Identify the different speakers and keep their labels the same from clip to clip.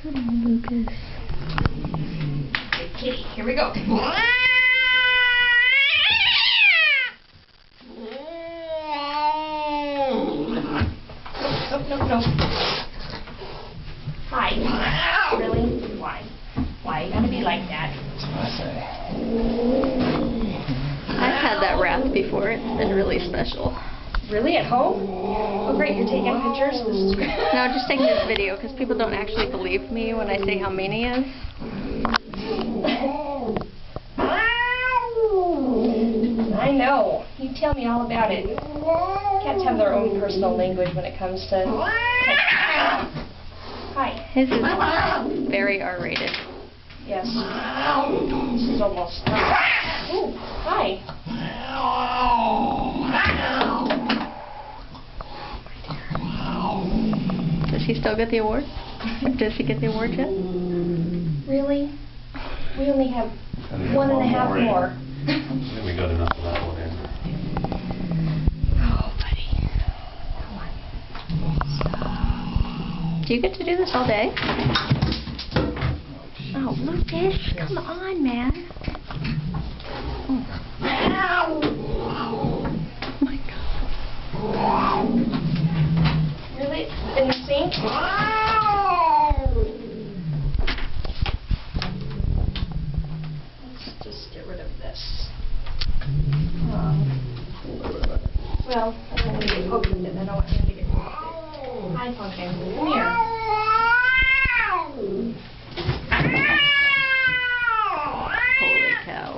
Speaker 1: Come on, Lucas.
Speaker 2: Good kitty. Here we go. No. Hi. Really? Why? Why you gotta be like that?
Speaker 1: I've had that wrath before. It's been really special.
Speaker 2: Really? At home? Oh great, you're taking pictures? This is great.
Speaker 1: No, I'm just taking this video because people don't actually believe me when I say how mean he is.
Speaker 2: I know. You tell me all about it. Cats have their own personal language when it comes to... Hi.
Speaker 1: His is very R-rated.
Speaker 2: Yes. This is almost... Ooh, hi.
Speaker 1: Does he still get the award? Does he get the award yet?
Speaker 2: Really? We only have 1.5 more.
Speaker 3: I think we got enough of that one in.
Speaker 2: Oh, buddy. Come on.
Speaker 1: Do you get to do this all day? Oh, Lucas, come on, man. Oh my God.
Speaker 2: Really? In the sink? Let's just get rid of this. Well, I don't want to get poked with it. I don't want him to get poked with it. Hi, Pumpkin. Come here.
Speaker 1: Holy cow.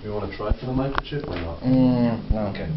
Speaker 3: You want to try for the microchip or not?
Speaker 4: No. Okay.